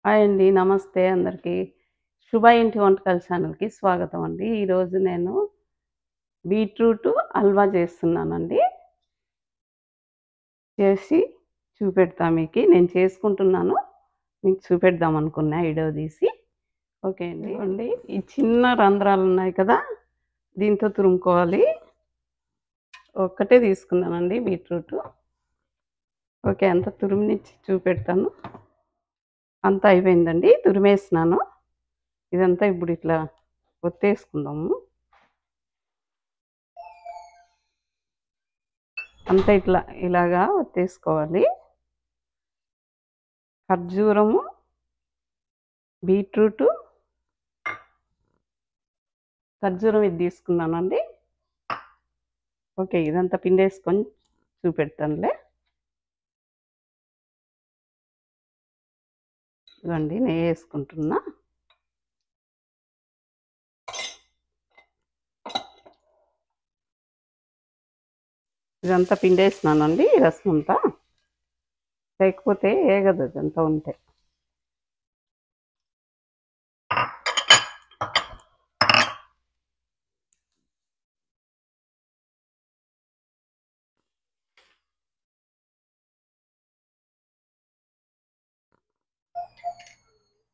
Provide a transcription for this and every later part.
Hi అండి. నమస్తే అందరికీ. శుభ ఇంటి వంటకాల ఛానల్‌కి స్వాగతం అండి. ఈరోజు నేను బీట్రూట్ హల్వా చేస్తున్నానండి. చేసి చూపెడతా మీకి. నేను చేసుకుంటున్నాను. మీకు చూపెడదాం అనుకున్నా వీడియో తీసి. ఓకే అండి. ఇదిగోండి ఈ చిన్న రంధ్రాలున్నాయి కదా! దీంతో తురుముకోవాలి. ఒక్కటే తీసుకున్నానండి బీట్రూటు. ఓకే. అంతా తురిమినిచ్చి చూపెడతాను. అంతా అయిపోయిందండి. తురిమేసినాను. ఇదంతా ఇప్పుడు ఇట్లా ఒత్తేసుకుందాము. అంతా ఇలాగా ఒత్తేసుకోవాలి. ఖర్జూరము, బీట్రూటు, ఖర్జూరం ఇది తీసుకున్నానండి. ఓకే. ఇదంతా పిండేసుకొని చూపెడతానులే. ఇదిగోండి నెయ్యేసుకుంటున్నా. ఇదంతా పిండేసినానండి ఈ రసం అంతా. లేకపోతే ఏగదు ఇదంతా ఉంటే.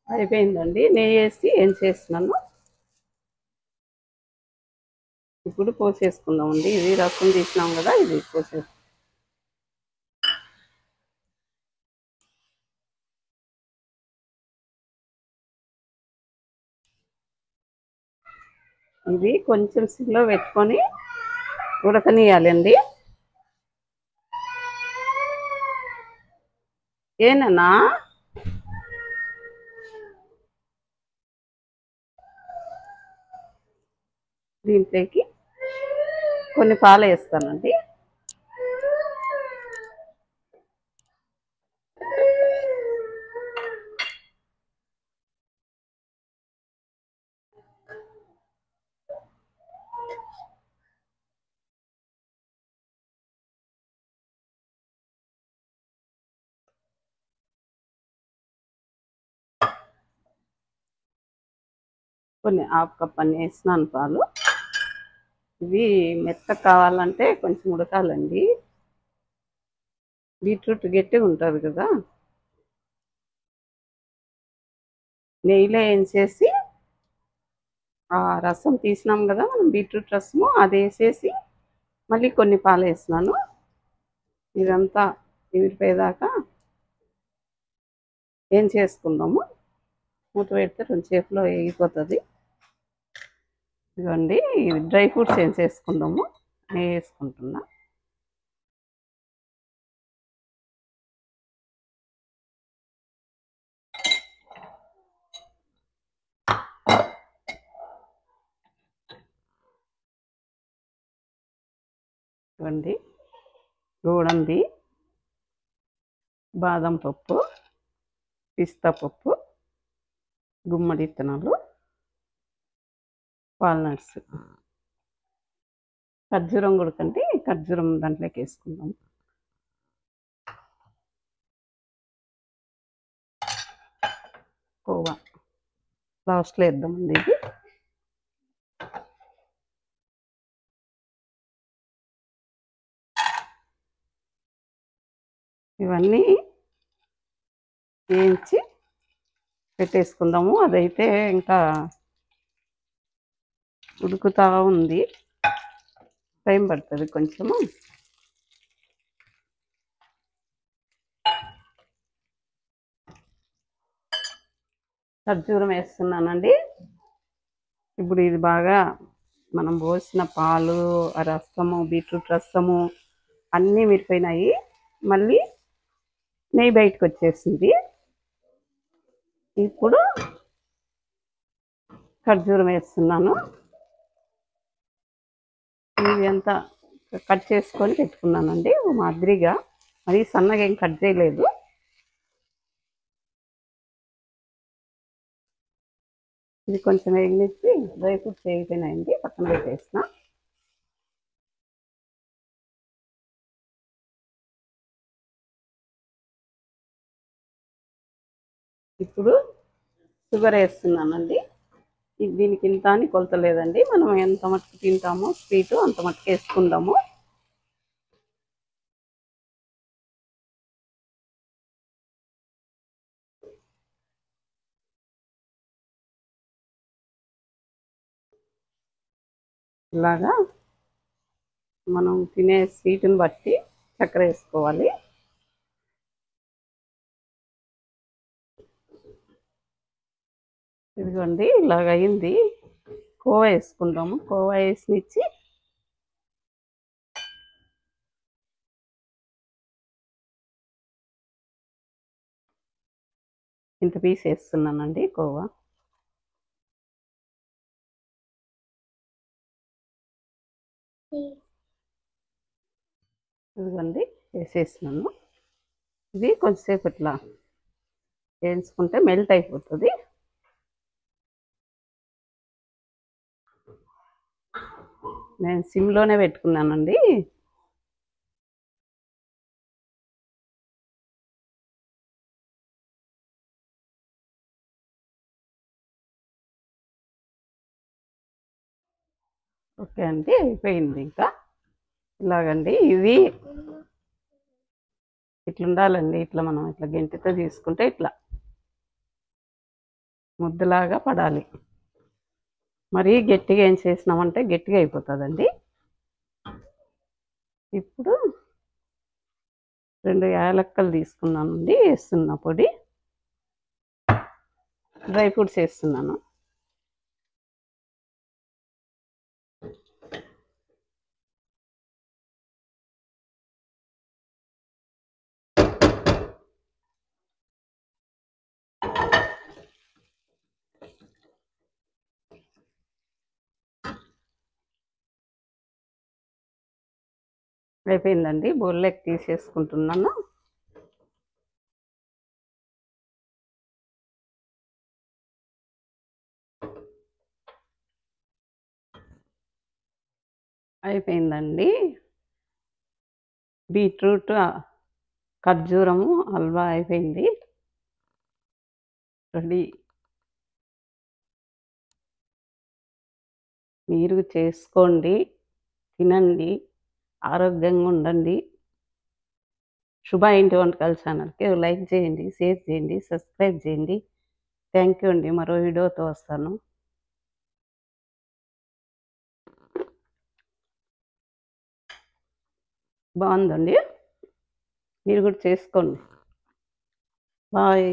అయిపోయిందండి. నెయ్యేసి ఏంచేసినాను. ఇప్పుడు పోసేసుకుందామండి. ఇది రసం తీసినాం కదా! ఇది పోసేసుకుందాం. ఇది కొంచెం సిమ్‌లో పెట్టుకొని ఉడకనియాలండి. ఏనన్నా దీంట్లోకి కొన్ని పాలేస్తానండి. కొన్ని హాఫ్ కప్ అని వేసినాను పాలు. ఇవి మెత్తగా కావాలంటే కొంచెం ఉడకాలండి. బీట్రూట్ గట్టిగా ఉంటుంది కదా! నెయ్యిలో వేయించేసి ఆ రసం తీసినాం కదా మనం బీట్రూట్ రసము అది వేసేసి మళ్ళీ కొన్ని పాలు వేసినాను. ఇదంతా ఇమిడిపోయేదాకా ఏం చేసుకుందాము. మూత పెడితే కొంచెంసేపులో వేగిపోతుంది. ఇదిగోండి ఇది డ్రై ఫ్రూట్స్ ఏం చేసుకుందాము. నెయ్యి వేసుకుంటున్నా. ఇవ్వండి గోడంబి, బాదం పప్పు, పిస్తా పప్పు, గుమ్మడి విత్తనాలు, వాల్నట్స్, ఖర్జూరం కూడా కంటే ఖర్జూరం దాంట్లోకి వేసుకుందాం. కోవా లాస్ట్లో వేద్దామండి. ఇది ఇవన్నీ వేయించి పెట్టేసుకుందాము. అదైతే ఇంకా ఉడుకుతూ ఉంది. టైం పడుతుంది కొంచెము. ఖర్జూరం వేస్తున్నానండి. ఇప్పుడు ఇది బాగా మనం పోసిన పాలు, ఆ రసము, బీట్రూట్ రసము అన్నీ విరిపోయినాయి. మళ్ళీ నెయ్యి బయటకు వచ్చేసింది. ఇప్పుడు ఖర్జూరం వేస్తున్నాను. ఇది అంతా కట్ చేసుకొని పెట్టుకున్నానండి మాదిరిగా. మరి సన్నగా ఏం కట్ చేయలేదు. ఇది కొంచెం వేగనిచ్చి డ్రై ఫ్రూట్స్ వేగిపోయినాయండి. పక్కన పెట్టేసిన. ఇప్పుడు షుగర్ వేస్తున్నానండి. దీనికి ఇంత అని కొలత లేదండి, మనం ఎంత మట్టుకు తింటామో స్వీటు అంత మట్టుకు వేసుకుందాము. ఇలాగా మనం తినే స్వీటుని బట్టి చక్కెర వేసుకోవాలి. ఇదిగోండి ఇలాగ అయింది. కోవా వేసుకుందాము. కోవా వేసినిచ్చి ఇంత పీస్ వేస్తున్నానండి కోవా. ఇదిగోండి వేసేసినాను. ఇది కొంచెంసేపు ఇట్లా వేయించుకుంటే మెల్ట్ అయిపోతుంది. నేను సిమ్లోనే పెట్టుకున్నానండి. ఓకే అండి, అయిపోయింది. ఇంకా ఇలాగండి ఇది ఇట్లా ఉండాలండి. ఇట్లా మనం ఇట్లా గెంటితో తీసుకుంటే ఇట్లా ముద్దలాగా పడాలి. మరీ గట్టిగా ఏం చేసినామంటే గట్టిగా అయిపోతుందండి. ఇప్పుడు 2 యాలక్కలు తీసుకున్నానండి, వేస్తున్నా పొడి. డ్రై ఫ్రూట్స్ వేస్తున్నాను. అయిపోయిందండి, బౌల్లోకి తీసేసుకుంటున్నాను. అయిపోయిందండి, బీట్రూట్ ఖర్జూరము హల్వా అయిపోయింది, రెడీ. మీరు చేసుకోండి, తినండి, ఆరోగ్యంగా ఉండండి. శుభ ఇంటి వంటకాల ఛానల్కి లైక్ చేయండి, షేర్ చేయండి, సబ్స్క్రైబ్ చేయండి. థ్యాంక్ యూ అండి. మరో వీడియోతో వస్తాను. బాగుందండి, మీరు కూడా చేసుకోండి. బాయ్.